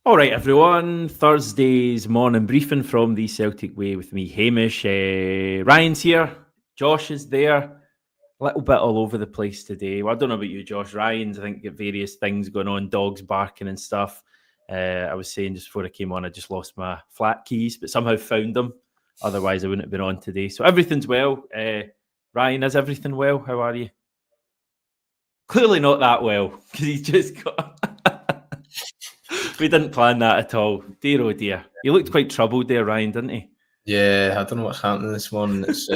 All right, everyone. Thursday's morning briefing from the Celtic Way with me, Hamish. Ryan's here. Josh is there. A little bit all over the place today. Well, I don't know about you, Josh. Ryan's, I think, got various things going on, dogs barking and stuff. I was saying just before I came on, I just lost my flat keys, but somehow found them. Otherwise, I wouldn't have been on today. So everything's well. Ryan, is everything well? How are you? Clearly not that well, because he's just got... We didn't plan that at all. Dear oh dear. He looked quite troubled there, Ryan, didn't he? Yeah, I don't know what's happening this morning. It's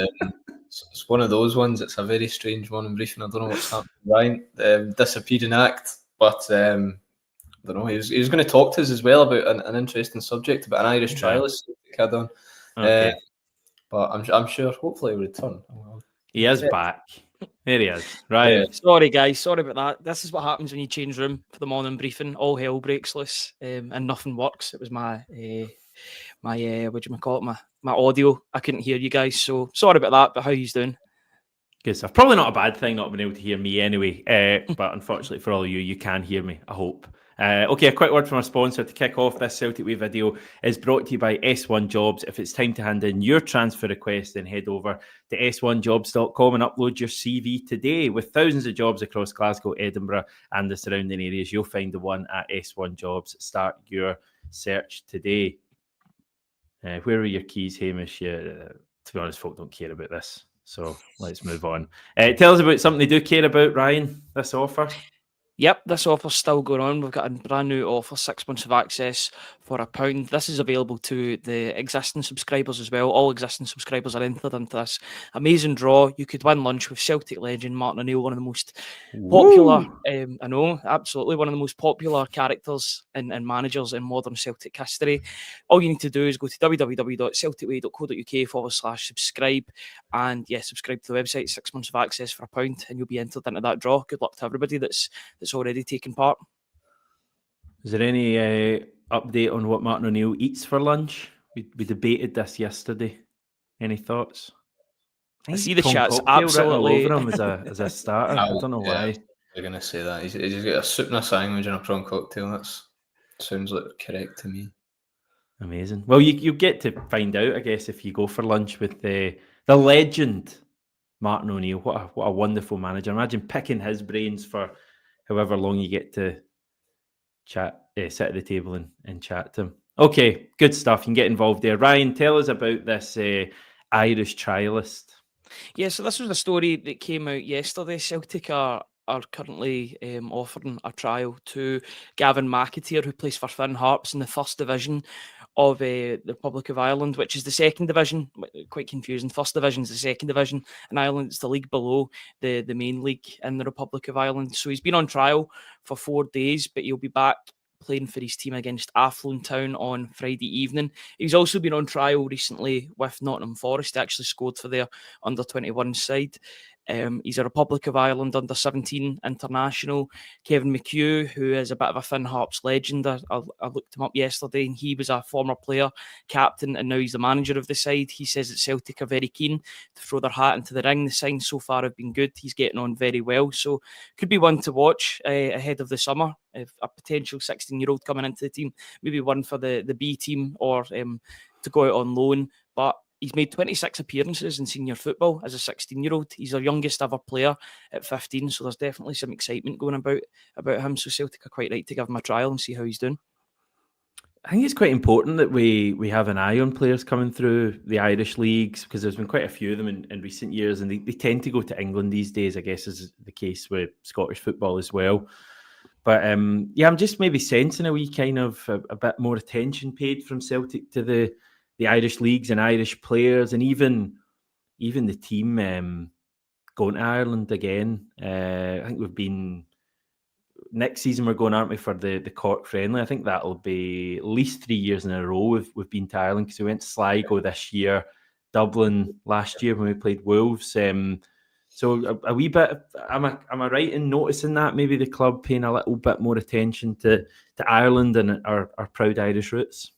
one of those ones. It's a very strange morning briefing. I don't know what's happening. Ryan, disappearing act, but I don't know. He was going to talk to us as well about an interesting subject, about an Irish trialist had on. Okay. But I'm sure, hopefully, he'll return. He is back. There he is. Ryan. Yeah. Sorry, guys. Sorry about that. This is what happens when you change room for the morning briefing. All hell breaks loose, and nothing works. It was my what do you call it? My audio. I couldn't hear you guys, so sorry about that. But how you doing? Good stuff. Probably not a bad thing not being able to hear me anyway. But unfortunately for all of you, you can hear me, I hope. Okay, a quick word from our sponsor to kick off this Celtic Way video is brought to you by S1 Jobs. If it's time to hand in your transfer request, then head over to s1jobs.com and upload your CV today. With thousands of jobs across Glasgow, Edinburgh and the surrounding areas, you'll find the one at S1 Jobs. Start your search today. Where are your keys, Hamish? To be honest, folk don't care about this. So let's move on. Tell us about something they do care about, Ryan, this offer. Yep, this offer's still going on. We've got a brand new offer, 6 months of access for £1. This is available to the existing subscribers as well. All existing subscribers are entered into this amazing draw. You could win lunch with Celtic legend Martin O'Neill, one of the most popular, I know, absolutely, one of the most popular characters and managers in modern Celtic history. All you need to do is go to www.celticway.co.uk/subscribe and subscribe to the website, 6 months of access for £1, and you'll be entered into that draw. Good luck to everybody that's already taken part. Is there any update on what Martin O'Neill eats for lunch? We debated this yesterday. Any thoughts? I see the chat's absolutely all over him as a starter. I don't know why. You're going to say that. He's got a soup and a sandwich and a prawn cocktail. That sounds like correct to me. Amazing. Well, you get to find out, I guess, if you go for lunch with the legend Martin O'Neill. What a wonderful manager. Imagine picking his brains for however long you get to chat, sit at the table and chat to him. Okay, good stuff. You can get involved there. Ryan, tell us about this Irish trialist. Yeah, so this was a story that came out yesterday. Celtic are currently offering a trial to Gavin McAteer, who plays for Finn Harps in the first division of the Republic of Ireland, which is the second division. Quite confusing. First division is the second division in Ireland. It's the league below the main league in the Republic of Ireland. So he's been on trial for 4 days, but he'll be back playing for his team against Athlone Town on Friday evening. He's also been on trial recently with Nottingham Forest. He actually scored for their under-21 side. He's a Republic of Ireland under-17 international. Kevin McHugh, who is a bit of a Finn Harps legend. I looked him up yesterday, and he was a former player, captain, and now he's the manager of the side. He says that Celtic are very keen to throw their hat into the ring. The signs so far have been good. He's getting on very well. So could be one to watch ahead of the summer. If a potential 16-year-old coming into the team, maybe one for the B team or to go out on loan. But he's made 26 appearances in senior football as a 16-year-old. He's our youngest ever player at 15, so there's definitely some excitement going about him. So Celtic are quite right to give him a trial and see how he's doing. I think it's quite important that we have an eye on players coming through the Irish leagues, because there's been quite a few of them in recent years, and they tend to go to England these days, I guess is the case with Scottish football as well. But I'm just maybe sensing a wee kind of a bit more attention paid from Celtic to the Irish leagues and Irish players, and even the team going to Ireland again. I think we've been next season we're going, aren't we, for the Cork friendly? I think that'll be at least 3 years in a row we've been to Ireland, because we went to Sligo this year, Dublin last year when we played Wolves. So a wee bit, am I right in noticing that maybe the club paying a little bit more attention to Ireland and our proud Irish roots?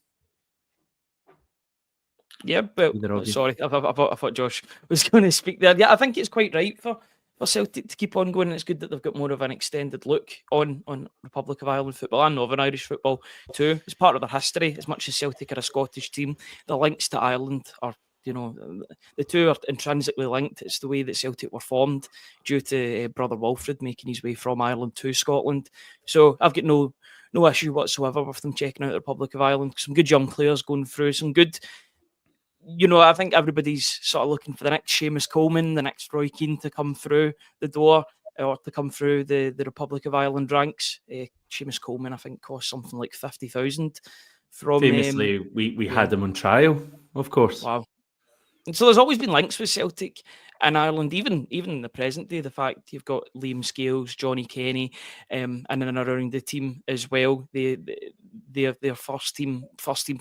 Yeah, but sorry, I thought Josh was going to speak there. Yeah, I think it's quite right for for Celtic to keep on going. And it's good that they've got more of an extended look on Republic of Ireland football and Northern Irish football too. It's part of their history. As much as Celtic are a Scottish team, the links to Ireland are, the two are intrinsically linked. It's the way that Celtic were formed due to brother Wilfred making his way from Ireland to Scotland. So I've got no issue whatsoever with them checking out the Republic of Ireland. Some good young players going through, some good. I think everybody's sort of looking for the next Seamus Coleman, the next Roy Keane to come through the door or to come through the Republic of Ireland ranks. Seamus Coleman, I think, cost something like 50,000 from. Famously, we had him on trial, of course. Wow. And so there's always been links with Celtic and Ireland, even in the present day. The fact you've got Liam Scales, Johnny Kenny, and then around the team as well. Their first team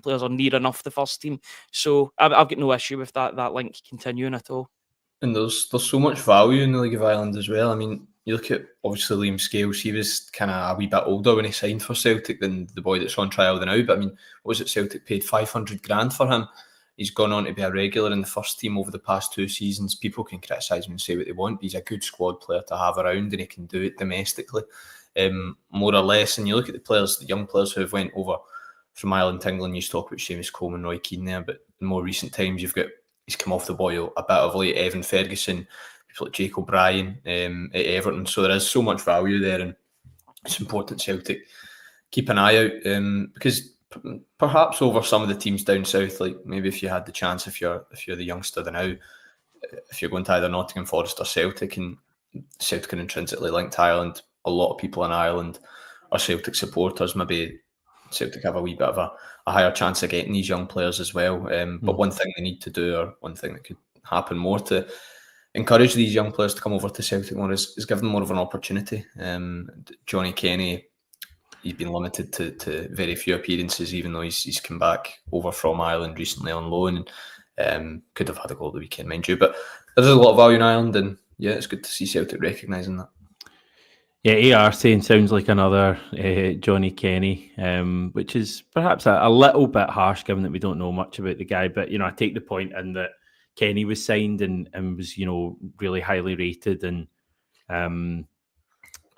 players are near enough the first team. So I've got no issue with that link continuing at all. And there's so much value in the League of Ireland as well. I mean, you look at obviously Liam Scales. He was kind of a wee bit older when he signed for Celtic than the boy that's on trial now. But I mean, what was it? Celtic paid 500 grand for him. He's gone on to be a regular in the first team over the past 2 seasons. People can criticise him and say what they want, but he's a good squad player to have around, and he can do it domestically, more or less. And you look at the young players who have went over from Ireland to England. You talk about Seamus Coleman, Roy Keane there, but in more recent times, he's come off the boil a bit of late. Evan Ferguson, people like Jake O'Brien at Everton. So there is so much value there, and it's important Celtic keep an eye out because. Perhaps over some of the teams down south, like maybe if you had the chance, if you're the youngster now, if you're going to either Nottingham Forest or Celtic, and Celtic are intrinsically linked to Ireland, a lot of people in Ireland are Celtic supporters. Maybe Celtic have a wee bit of a higher chance of getting these young players as well. But one thing they need to do, or one thing that could happen more to encourage these young players to come over to Celtic more, is give them more of an opportunity. Johnny Kenny, he's been limited to very few appearances, even though he's come back over from Ireland recently on loan, and could have had a goal the weekend, mind you. But there's a lot of value in Ireland, and yeah, it's good to see Celtic recognising that. Yeah, AR saying sounds like another Johnny Kenny, which is perhaps a little bit harsh given that we don't know much about the guy. But, I take the point in that Kenny was signed and was, really highly rated, and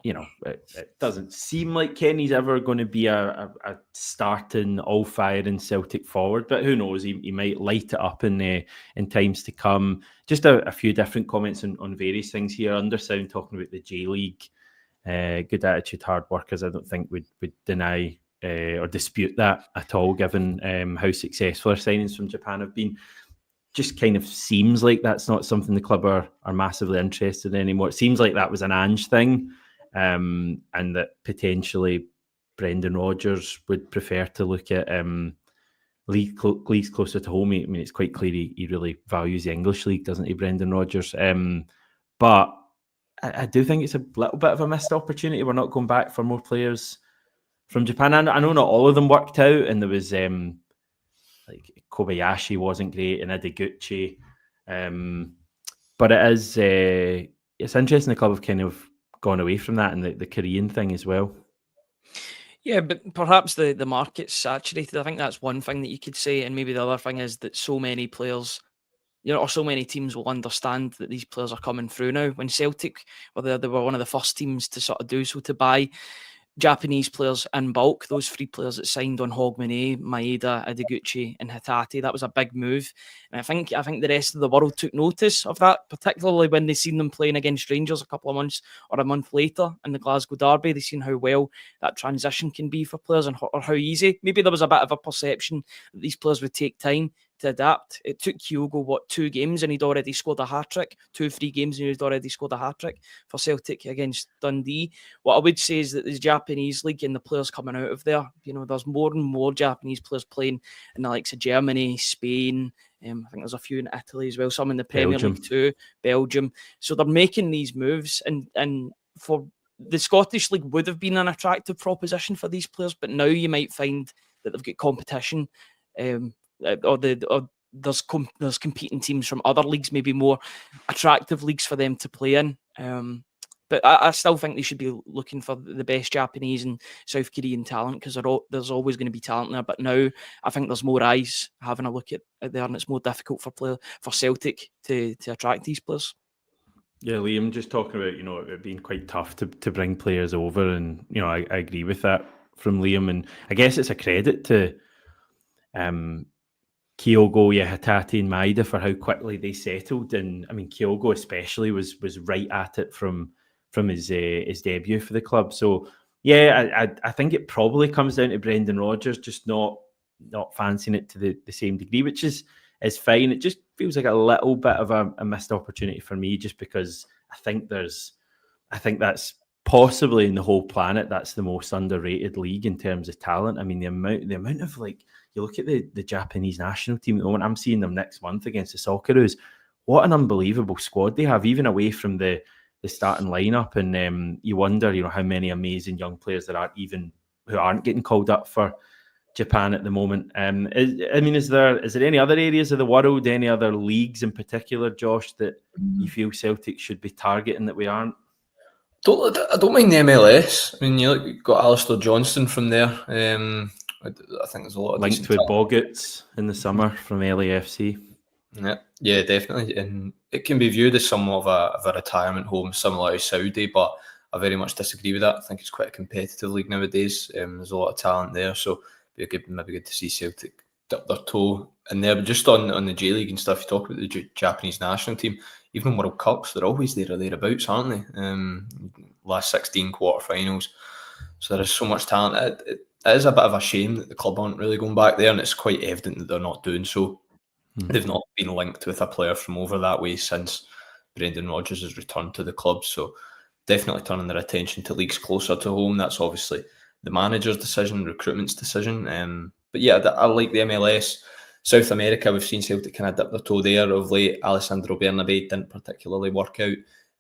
it doesn't seem like Kenny's ever going to be a starting all-firing Celtic forward, but who knows? He might light it up in times to come. Just a few different comments on various things here. Undersound talking about the J-League, good attitude, hard workers. I don't think would deny or dispute that at all, given how successful our signings from Japan have been. Just kind of seems like that's not something the club are massively interested in anymore. It seems like that was an Ange thing. And that potentially Brendan Rodgers would prefer to look at leagues closer to home. I mean, it's quite clear he really values the English league, doesn't he, Brendan Rodgers? But I do think it's a little bit of a missed opportunity. We're not going back for more players from Japan. I know not all of them worked out, and there was like Kobayashi wasn't great and Ideguchi. But it is it's interesting the club have kind of gone away from that and the Korean thing as well. Yeah, but perhaps the market's saturated. I think that's one thing that you could say. And maybe the other thing is that so many players, or so many teams will understand that these players are coming through now. When Celtic, they were one of the first teams to sort of do so, to buy Japanese players in bulk, those 3 players that signed on Hogmanay, Maeda, Ideguchi and Hitati, that was a big move. And I think the rest of the world took notice of that, particularly when they seen them playing against Rangers a couple of months or a month later in the Glasgow derby. They seen how well that transition can be for players and or how easy. Maybe there was a bit of a perception that these players would take time to adapt. It took Kyogo 2 games and he'd already scored a hat-trick, 2-3 games and he'd already scored a hat-trick for Celtic against Dundee. What I would say is that the Japanese league and the players coming out of there, there's more and more Japanese players playing in the likes of Germany, Spain, I think there's a few in Italy as well, some in the Premier League too, Belgium. So they're making these moves, and for the Scottish League would have been an attractive proposition for these players, but now you might find that they've got competition, or there's competing teams from other leagues, maybe more attractive leagues for them to play in. But I still think they should be looking for the best Japanese and South Korean talent, because there's always going to be talent there. But now I think there's more eyes having a look at there, and it's more difficult for Celtic to attract these players. Yeah, Liam just talking about, it being quite tough to bring players over, and I agree with that from Liam, and I guess it's a credit to Kyogo, Yahatati and Maeda for how quickly they settled. And I mean, Kyogo especially was right at it from his debut for the club. So yeah, I think it probably comes down to Brendan Rodgers just not fancying it to the same degree, which is fine. It just feels like a little bit of a missed opportunity for me, just because I think that's possibly in the whole planet, that's the most underrated league in terms of talent. I mean, the amount of, like, you look at the Japanese national team at the moment. I'm seeing them next month against the Socceroos. What an unbelievable squad they have, even away from the starting lineup. And you wonder, how many amazing young players there are, even who aren't getting called up for Japan at the moment. Is there any other areas of the world, any other leagues in particular, Josh, that you feel Celtic should be targeting that we aren't? I don't mind the MLS. I mean, you've got Alistair Johnston from there. I think there's a lot of linked with Boggets in the summer from LAFC. Yeah, definitely, and it can be viewed as somewhat of a retirement home, similar to Saudi, but I very much disagree with that. I think it's quite a competitive league nowadays. There's a lot of talent there, so it'd be maybe good to see Celtic dip their toe in there. But just on the J League and stuff, you talk about the Japanese national team, even World Cups, they're always there or thereabouts, aren't they? Last 16 quarterfinals. So there is so much talent. It is a bit of a shame that the club aren't really going back there, and it's quite evident that they're not doing so. They've not been linked with a player from over that way since Brendan Rodgers has returned to the club. So definitely turning their attention to leagues closer to home. That's obviously the manager's decision, recruitment's decision. But yeah, I like the MLS. South America, we've seen Celtic kind of dip their toe there of late. Alessandro Bernabé didn't particularly work out.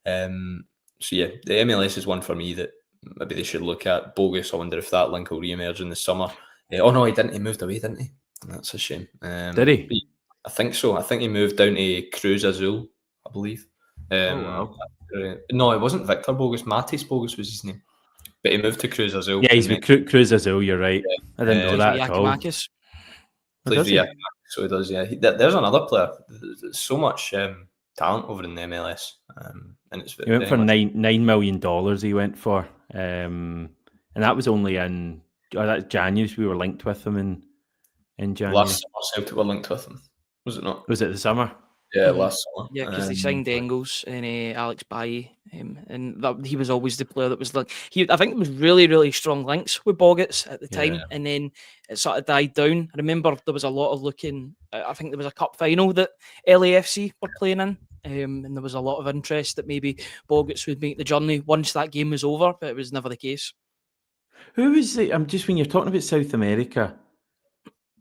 So yeah, the MLS is one for me that maybe they should look at. Bogus, I wonder if that link will re-emerge in the summer. Oh no, he didn't. He moved away, didn't he? That's a shame. Did he? I think so. I think he moved down to Cruz Azul, I believe. Wow. No, it wasn't Victor Bogus. Matis Bogus was his name. But he moved to Cruz Azul. Yeah, he's with Cruz Azul, you're right. I didn't know that at all. Plays for Yakimakis, so he does, yeah. There's another player. There's so much talent over in the MLS. And it's he went for $9 million he went for. And that was only in that's January. We were linked with him in January. Last summer, Celtic were linked with him. Was it not? Was it the summer? Yeah, last summer. Yeah, because they signed Engels and Alex Bailly, and he was always the player that was like I think there was really, really strong links with Boggets at the time, and then it sort of died down. I remember there was a lot of looking. I think there was a cup final that LAFC were playing in, and there was a lot of interest that maybe Boggets would make the journey once that game was over, but it was never the case. Who was it? Just when you're talking about South America,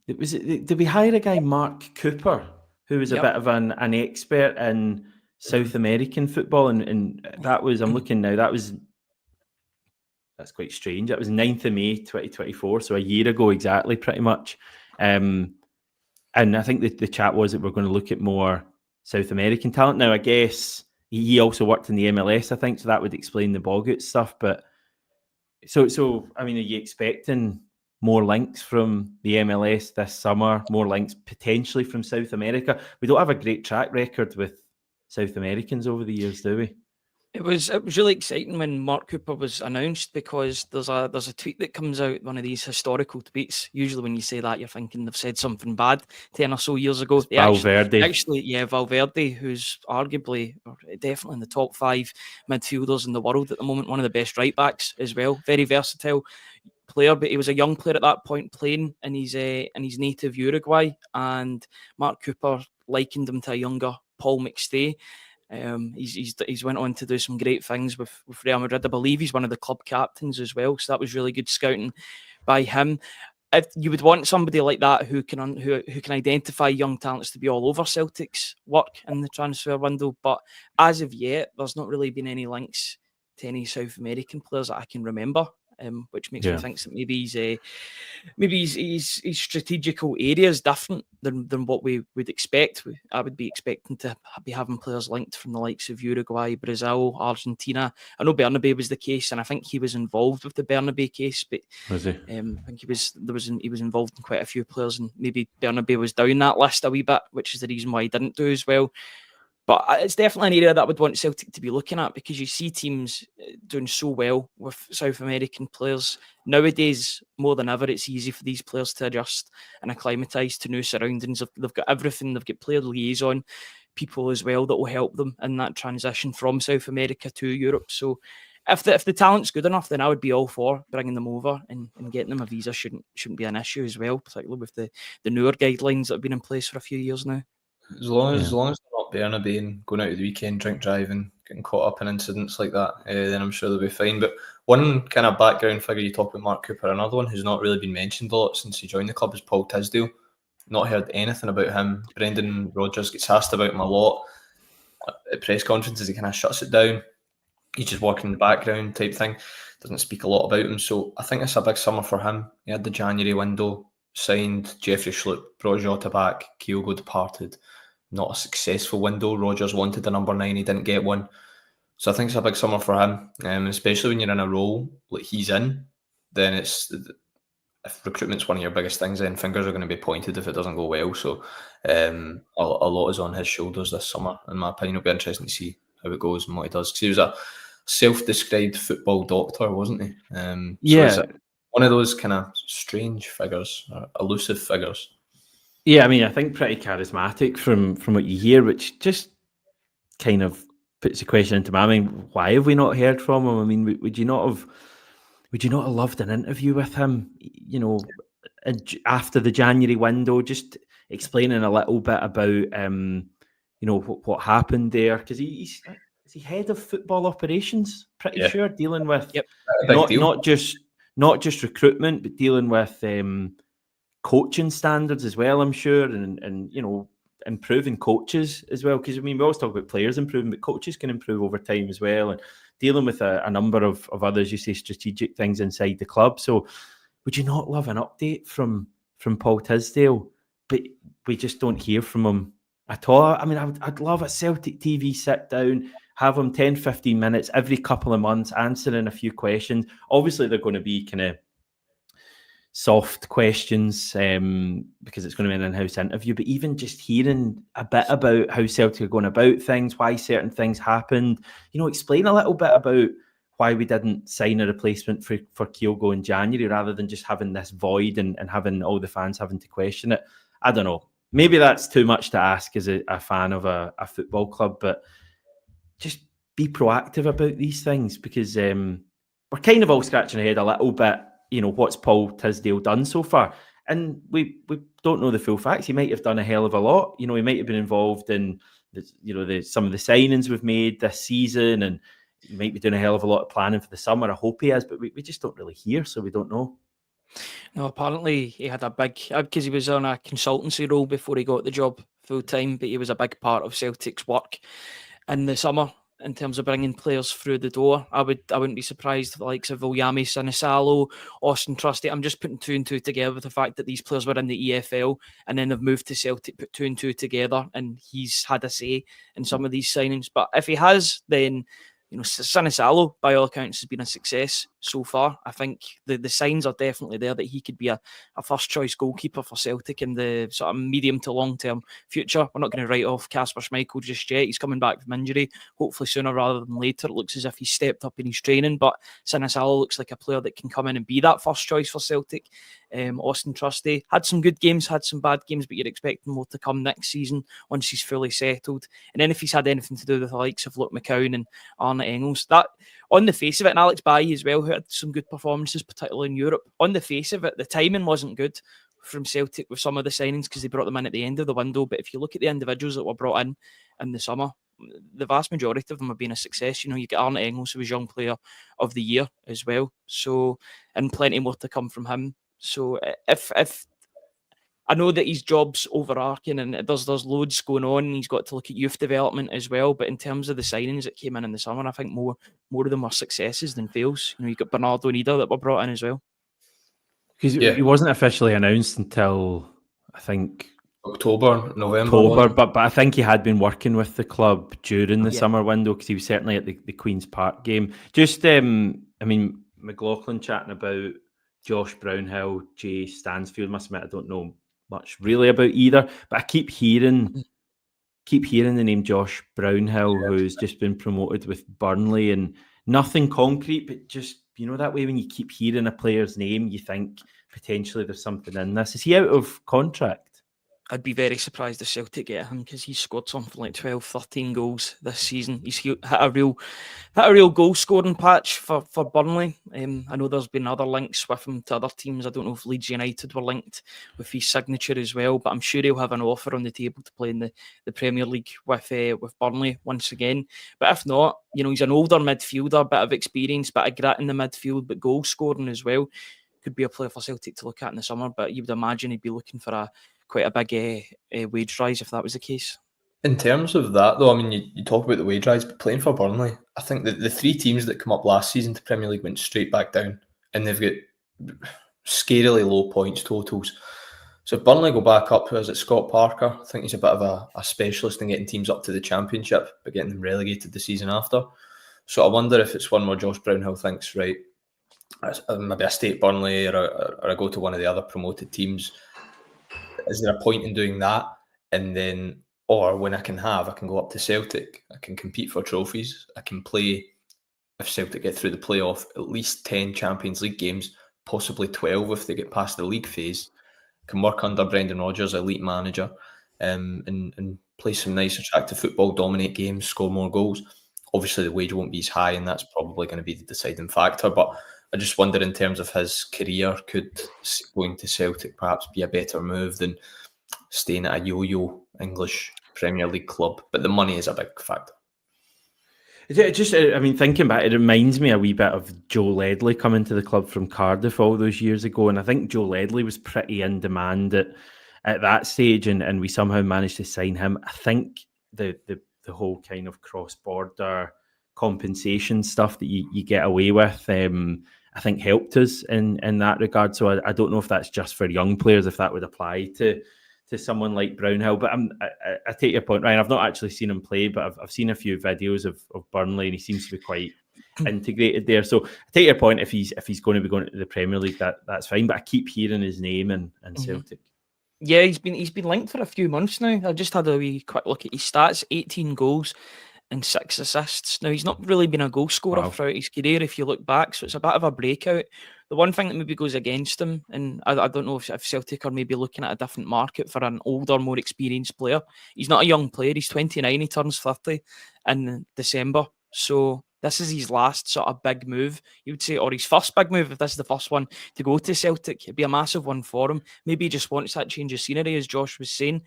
did we hire a guy, Mark Cooper, who was a bit of an expert in South American football, and that was, I'm looking now, that's quite strange. That was 9th of May 2024, so a year ago exactly, pretty much. And I think the chat was that we're going to look at more South American talent. Now, I guess he also worked in the MLS, I think, so that would explain the Bogut stuff. But so I mean, are you expecting more links from the MLS this summer, more links potentially from South America? We don't have a great track record with South Americans over the years, do we? It was really exciting when Mark Cooper was announced, because there's a tweet that comes out, one of these historical tweets. Usually when you say that, you're thinking they've said something bad 10 or so years ago. Valverde. Valverde, who's arguably, or definitely in the top 5 midfielders in the world at the moment, one of the best right backs as well. Very versatile player, but he was a young player at that point playing in his native Uruguay, and Mark Cooper likened him to a younger Paul McStay. He's went on to do some great things with Real Madrid. I believe he's one of the club captains as well, so that was really good scouting by him. If you would want somebody like that who can identify young talents to be all over Celtic's work in the transfer window, but as of yet, there's not really been any links to any South American players that I can remember. Which makes me think that maybe his strategical area is different than what we would expect. I would be expecting to be having players linked from the likes of Uruguay, Brazil, Argentina. I know Bernabé was the case, and I think he was involved with the Bernabé case. But was he? I think he was involved in quite a few players, and maybe Bernabé was down that list a wee bit, which is the reason why he didn't do as well. But it's definitely an area that I would want Celtic to be looking at, because you see teams doing so well with South American players. Nowadays, more than ever, it's easy for these players to adjust and acclimatise to new surroundings. They've got everything. They've got player liaison people as well that will help them in that transition from South America to Europe. So if the talent's good enough, then I would be all for bringing them over, and getting them a visa shouldn't be an issue as well, particularly with the newer guidelines that have been in place for a few years now. As long as they're not Bernabé, going out of the weekend, drink driving, getting caught up in incidents like that, then I'm sure they'll be fine. But one kind of background figure, you talk about Mark Cooper, another one who's not really been mentioned a lot since he joined the club is Paul Tisdale. Not heard anything about him. Brendan Rodgers gets asked about him a lot. At press conferences, he kind of shuts it down. He's just working in the background type thing. Doesn't speak a lot about him. So I think it's a big summer for him. He had the January window, signed Jeffrey Schlupp, brought Jota back, Kyogo departed. Not a successful window. Rodgers wanted a number 9, he didn't get one. So I think it's a big summer for him, especially when you're in a role like he's in. Then if recruitment's one of your biggest things, then fingers are going to be pointed if it doesn't go well. So a lot is on his shoulders this summer, in my opinion. It'll be interesting to see how it goes and what he does, because he was a self-described football doctor, wasn't he? So one of those kind of strange figures, elusive figures. Yeah, I mean, I think pretty charismatic from what you hear, which just kind of puts the question into my mind: why have we not heard from him? I mean, would you not have loved an interview with him? You know, after the January window, just explaining a little bit about you know, what happened there, because is he head of football operations? Pretty sure, dealing with not just recruitment, but dealing with coaching standards as well, I'm sure, and you know, improving coaches as well, because I mean, we always talk about players improving, but coaches can improve over time as well, and dealing with a number of others, you say, strategic things inside the club. So would you not love an update from Paul Tisdale? But we just don't hear from him at all. I mean, I'd love a Celtic TV sit down, have him 10-15 minutes every couple of months answering a few questions. Obviously they're going to be kind of soft questions because it's going to be an in-house interview, but even just hearing a bit about how Celtic are going about things, why certain things happened, you know, explain a little bit about why we didn't sign a replacement for Kyogo in January, rather than just having this void and having all the fans having to question it. I don't know. Maybe that's too much to ask as a fan of a football club, but just be proactive about these things, because we're kind of all scratching our head a little bit. You know, what's Paul Tisdale done so far? And we don't know the full facts. He might have done a hell of a lot. You know, he might have been involved in some of the signings we've made this season, and he might be doing a hell of a lot of planning for the summer. I hope he is, but we just don't really hear, so we don't know. No, apparently he had a big, because he was on a consultancy role before he got the job full time, but he was a big part of Celtic's work in the summer in terms of bringing players through the door. I wouldn't be surprised if the likes of Viljami Sinisalo, Austin Trusty. I'm just putting 2 and 2 together with the fact that these players were in the EFL and then they've moved to Celtic, put 2 and 2 together, and he's had a say in some of these signings. But if he has, then you know, Sinisalo, by all accounts, has been a success so far. I think the signs are definitely there that he could be a first choice goalkeeper for Celtic in the sort of medium to long term future. We're not going to write off Kasper Schmeichel just yet. He's coming back from injury, hopefully sooner rather than later. It looks as if he's stepped up in his training, but Sinisalo looks like a player that can come in and be that first choice for Celtic. Austin Trusty had some good games, had some bad games, but you're expecting more to come next season once he's fully settled. And then if he's had anything to do with the likes of Luke McCown and Arne Engels, that on the face of it, and Alex Bailly as well, who had some good performances, particularly in Europe, on the face of it, the timing wasn't good from Celtic with some of the signings because they brought them in at the end of the window. But if you look at the individuals that were brought in the summer, the vast majority of them have been a success. You know, you get Arne Engels, who was Young Player of the Year as well. So, and plenty more to come from him. So if I know that his job's overarching and there's loads going on, and he's got to look at youth development as well. But in terms of the signings that came in the summer, I think more of them are successes than fails. You know, you've got Bernardo Nida that were brought in as well. Because he wasn't officially announced until, I think, November. But I think he had been working with the club during the summer window, because he was certainly at the Queen's Park game. Just, I mean, McLaughlin chatting about Josh Brownhill, Jay Stansfield. Must admit, I don't know much really about either, but I keep hearing keep hearing the name Josh Brownhill, who's just been promoted with Burnley, and nothing concrete, but just, that way when you keep hearing a player's name, you think potentially there's something in this. Is he out of contract? I'd be very surprised if Celtic get him, because he's scored something like 12, 13 goals this season. He's hit a real goal scoring patch for Burnley. I know there's been other links with him to other teams. I don't know if Leeds United were linked with his signature as well, but I'm sure he'll have an offer on the table to play in the Premier League with Burnley once again. But if not, he's an older midfielder, bit of experience, bit of grit in the midfield, but goal scoring as well. Could be a player for Celtic to look at in the summer, but you would imagine he'd be looking for quite a big wage rise if that was the case. In terms of that, though, I mean, you talk about the wage rise, but playing for Burnley, I think that the 3 teams that come up last season to Premier League went straight back down, and they've got scarily low points totals. So if Burnley go back up, who is it, Scott Parker? I think he's a bit of a specialist in getting teams up to the Championship, but getting them relegated the season after. So I wonder if it's one where Josh Brownhill thinks, right, maybe I stay at Burnley or I go to one of the other promoted teams. Is there a point in doing that? And then, or when I can go up to Celtic, I can compete for trophies, I can play, if Celtic get through the playoff, at least 10 Champions League games, possibly 12 if they get past the league phase, can work under Brendan Rodgers, elite manager, and play some nice, attractive football, dominate games, score more goals. Obviously, the wage won't be as high, and that's probably going to be the deciding factor, but I just wonder, in terms of his career, could going to Celtic perhaps be a better move than staying at a yo-yo English Premier League club? But the money is a big factor. Thinking back, it reminds me a wee bit of Joe Ledley coming to the club from Cardiff all those years ago, and I think Joe Ledley was pretty in demand at that stage, and we somehow managed to sign him. I think the whole kind of cross-border compensation stuff that you get away with, I think helped us in that regard. So I don't know if that's just for young players, if that would apply to someone like Brownhill. But I take your point, Ryan. I've not actually seen him play, but I've seen a few videos of Burnley, and he seems to be quite integrated there. So I take your point. If he's going to be going to the Premier League, that's fine. But I keep hearing his name in Celtic. Yeah, he's been linked for a few months now. I just had a wee quick look at his stats: 18 goals and 6 assists. Now, he's not really been a goal scorer throughout his career, if you look back, so it's a bit of a breakout. The one thing that maybe goes against him, and I don't know if Celtic are maybe looking at a different market for an older, more experienced player. He's not a young player. He's 29. He turns 30 in December. So this is his last sort of big move, you would say, or his first big move, if this is the first one to go to Celtic. It'd be a massive one for him. Maybe he just wants that change of scenery, as Josh was saying.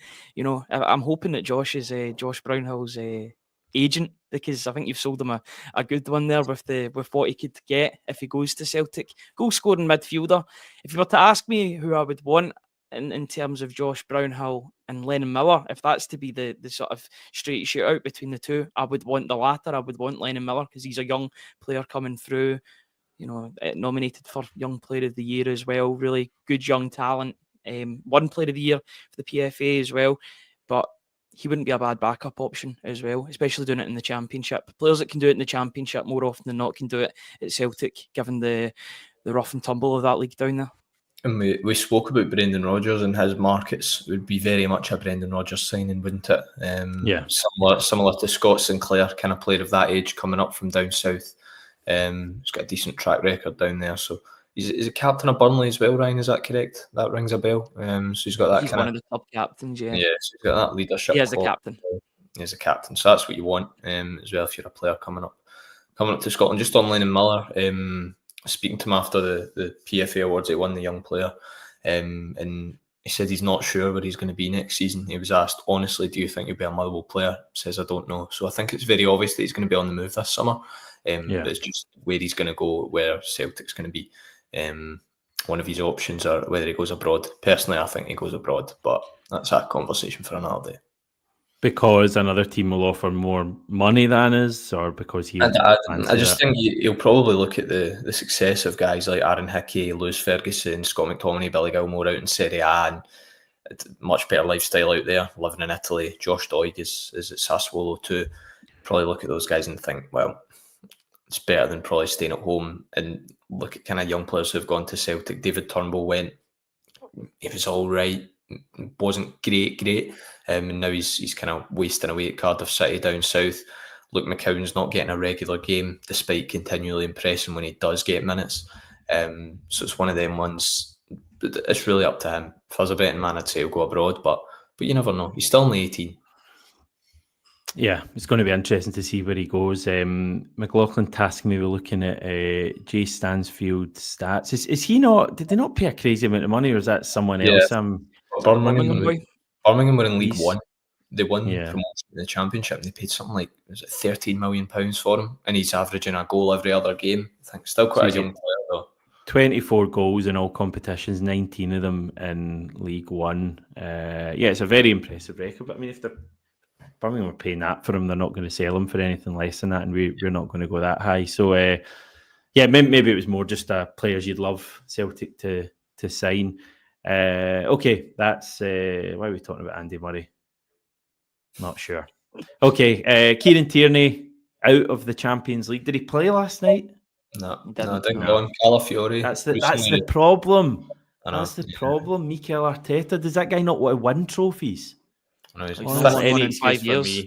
I'm hoping that Josh is Josh Brownhill's agent, because I think you've sold him a good one there with what he could get if he goes to Celtic. Goal scoring midfielder. If you were to ask me who I would want in terms of Josh Brownhill and Lennon Miller, if that's to be the sort of straight shootout between the two, I would want the latter. I would want Lennon Miller, because he's a young player coming through, nominated for Young Player of the Year as well. Really good young talent. One Player of the Year for the PFA as well. But he wouldn't be a bad backup option as well, especially doing it in the Championship. Players that can do it in the Championship more often than not can do it at Celtic, given the rough and tumble of that league down there. And we spoke about Brendan Rodgers and his markets. It would be very much a Brendan Rodgers signing, wouldn't it? Similar to Scott Sinclair, kind of player of that age coming up from down south. He's got a decent track record down there. So he's a captain of Burnley as well, Ryan, is that correct? That rings a bell. So he's got that. He's one of the top captains, yeah. Yeah, so he's got that leadership. He is a captain. He's a captain, so that's what you want as well if you're a player coming up to Scotland. Just on Lennon Miller, speaking to him after the PFA Awards, he won the young player, and he said he's not sure where he's going to be next season. He was asked, honestly, do you think he'll be a Motherwell player? He says, I don't know. So I think it's very obvious that he's going to be on the move this summer. But it's just where he's going to go, where Celtic's going to be one of his options, or whether he goes abroad. Personally, I think he goes abroad, but that's a conversation for another day. Because another team will offer more money than us, or because he... I just think he'll probably look at the success of guys like Aaron Hickey, Lewis Ferguson, Scott McTominay, Billy Gilmore out in Serie A, and it's a much better lifestyle out there, living in Italy. Josh Doig is at Sassuolo too. Probably look at those guys and think, well, it's better than probably staying at home. And look at kind of young players who've gone to Celtic. David Turnbull went, it was all right, wasn't great. and now he's kind of wasting away at Cardiff City down south. Luke McCown's not getting a regular game despite continually impressing when he does get minutes. So it's one of them ones. It's really up to him. If I was a betting man, I'd say he'll go abroad, but you never know. He's still only 18. Yeah, it's going to be interesting to see where he goes. McLaughlin tasked me with looking at Jay Stansfield's stats. Is he not? Did they not pay a crazy amount of money, or is that someone else? Birmingham were in League One. They won Yeah. promotion in the Championship, and they paid something like, was it £13 million for him? And he's averaging a goal every other game. I think still quite a young player though. 24 goals in all competitions, 19 of them in League One. Yeah, it's a very impressive record. But I mean, if they're Birmingham are paying that for him, they're not going to sell him for anything less than that, and we're not going to go that high. So, yeah, maybe it was more just players you'd love Celtic to sign. Okay, that's why are we talking about Andy Murray? Not sure. Okay, Kieran Tierney out of the Champions League. Did he play last night? No, didn't go on. Calafiore. That's the problem. That's the problem. Mikel Arteta. Does that guy not want to win trophies? No, he's in 5 years.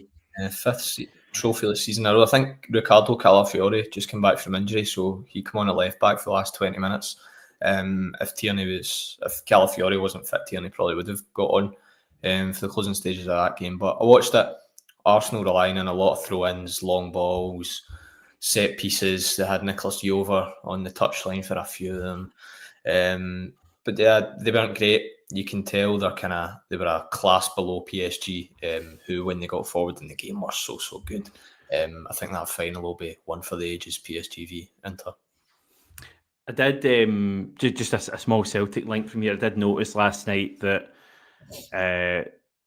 Fifth trophyless season in a row. I think Ricardo Calafiore just came back from injury, so he came on at left back for the last 20 minutes. If Calafiore wasn't fit, Tierney probably would have got on for the closing stages of that game. But I watched it. Arsenal relying on a lot of throw-ins, long balls, set pieces. They had Nicholas Jover on the touchline for a few of them. But yeah, they weren't great. You can tell they were a class below PSG, who when they got forward in the game were so good. I think that final will be one for the ages, PSG v Inter. I did just a small Celtic link from here. I did notice last night that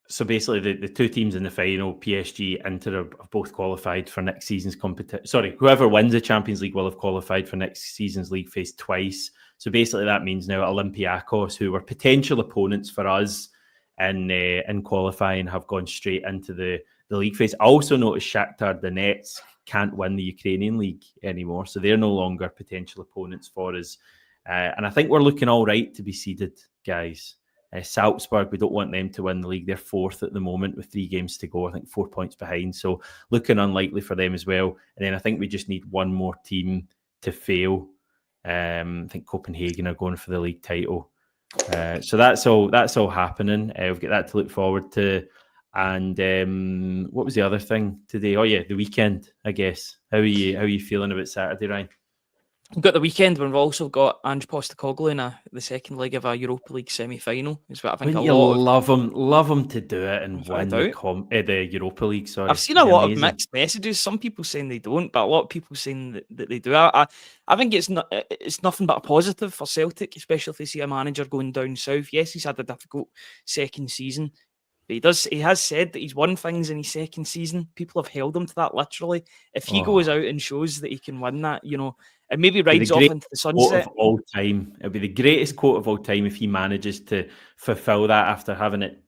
so basically the two teams in the final, PSG, Inter, have both qualified for next season's competition. Sorry, whoever wins the Champions League will have qualified for next season's league phase twice. So basically that means now Olympiacos, who were potential opponents for us in qualifying, have gone straight into the league phase. I also noticed Shakhtar Donetsk can't win the Ukrainian league anymore, so they're no longer potential opponents for us. And I think we're looking all right to be seeded, guys. Salzburg, we don't want them to win the league. They're fourth at the moment with 3 games to go. I think 4 points behind. So looking unlikely for them as well. And then I think we just need one more team to fail. I think Copenhagen are going for the league title. So that's all happening. We've got that to look forward to. And what was the other thing today? Oh yeah, the weekend, I guess. How are you feeling about Saturday, Ryan? We've got the weekend when we've also got Ange Postecoglou in the second leg of a Europa League semi-final. Is what I think. Love him to do it and win the Europa League. Sorry, I've seen a lot of mixed messages. Some people saying they don't, but a lot of people saying that they do. I think it's nothing but a positive for Celtic, especially if they see a manager going down south. Yes, he's had a difficult second season, but he has said that he's won things in his second season. People have held him to that literally. If he goes out and shows that he can win that, and maybe rides off into the sunset. Of all time. It'll be the greatest quote of all time if he manages to fulfill that after having it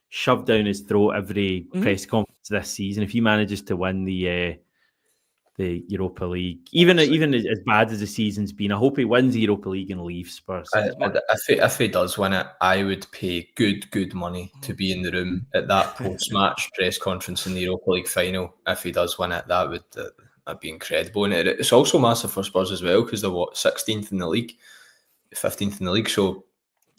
shoved down his throat every press conference this season. If he manages to win the Europa League, even as bad as the season's been, I hope he wins the Europa League and leaves Spurs. If he does win it, I would pay good money to be in the room at that post-match press conference in the Europa League final. If he does win it, that'd be incredible. And it's also massive for Spurs as well, because they're 16th in the league, 15th in the league. So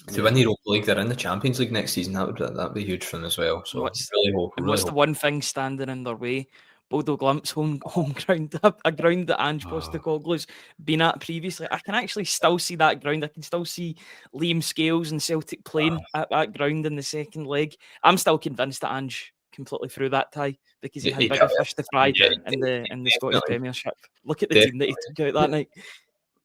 if they win the Europa League, they're in the Champions League next season. That'd be huge for them as well. So what's the one thing standing in their way? Bodo Glimt's home ground, a ground that Ange Postecoglou's been at previously. I can actually still see that ground. I can still see Liam Scales and Celtic playing at that ground in the second leg. I'm still convinced that Ange completely threw that tie because he had bigger fish to fry in the Scottish Premiership. Look at the team that he took out that night.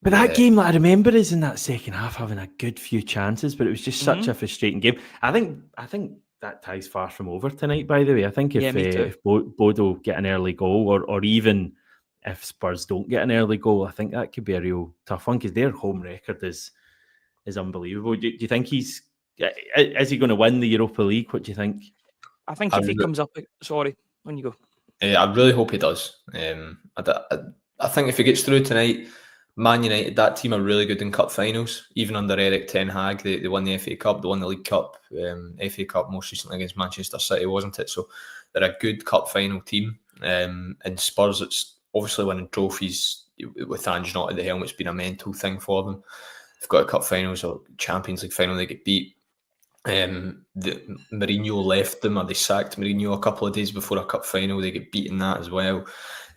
But that game, I remember, is in that second half having a good few chances, but it was just such a frustrating game. I think that tie's far from over tonight, by the way. I think if Bodo get an early goal, or even if Spurs don't get an early goal, I think that could be a real tough one, because their home record is unbelievable. Do you think is he going to win the Europa League? What do you think? I think if he comes up... Sorry, when you go. I really hope he does. I think if he gets through tonight, Man United, that team are really good in cup finals. Even under Eric Ten Hag, they won the FA Cup, they won the League Cup, FA Cup most recently against Manchester City, wasn't it? So they're a good cup final team. And Spurs, it's obviously winning trophies with Ange not at the helm. It's been a mental thing for them. They've got a cup finals or Champions League final, they get beat. Mourinho left them, or they sacked Mourinho a couple of days before a cup final. They get beaten that as well.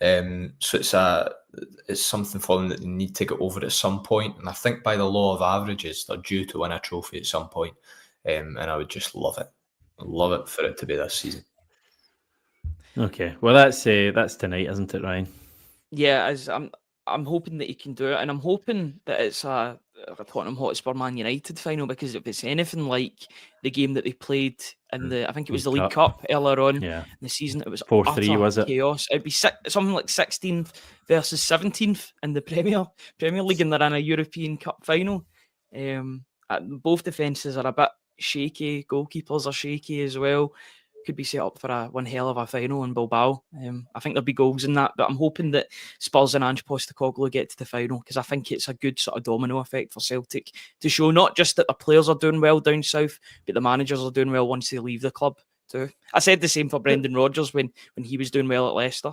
So it's something for them that they need to get over at some point. And I think by the law of averages, they're due to win a trophy at some point. And I would just love it for it to be this season. Okay, well that's tonight, isn't it, Ryan? Yeah, I'm hoping that he can do it, and I'm hoping that it's a Tottenham Hotspur Man United final, because if it's anything like the game that they played in I think it was the League Cup earlier on in the season, it was 4-3, was it? Chaos. It'd be something like 16th versus 17th in the Premier League, and they're in a European Cup final. Both defences are a bit shaky. Goalkeepers are shaky as well. Could be set up for one hell of a final in Bilbao. I think there'll be goals in that, but I'm hoping that Spurs and Ange Postecoglou get to the final, because I think it's a good sort of domino effect for Celtic to show not just that the players are doing well down south, but the managers are doing well once they leave the club too. I said the same for Brendan Rodgers when he was doing well at Leicester.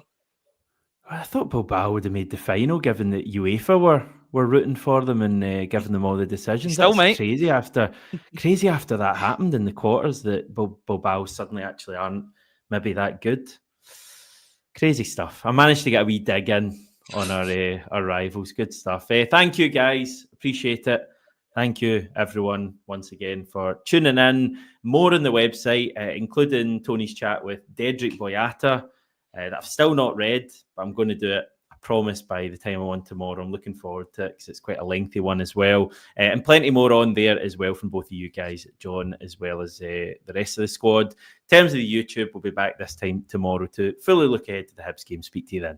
I thought Bilbao would have made the final, given that UEFA were rooting for them and giving them all the decisions. Still, That's mate. crazy after that happened in the quarters, that Bilbao suddenly actually aren't maybe that good. Crazy stuff. I managed to get a wee dig in on our rivals. Good stuff. Thank you, guys. Appreciate it. Thank you, everyone, once again for tuning in. More on the website, including Tony's chat with Dedrick Boyata. That I've still not read, but I'm going to do it, I promise, by the time I'm on tomorrow. I'm looking forward to it, because it's quite a lengthy one as well. And plenty more on there as well from both of you guys, John, as well as the rest of the squad. In terms of the YouTube, we'll be back this time tomorrow to fully look ahead to the Hibs game. Speak to you then.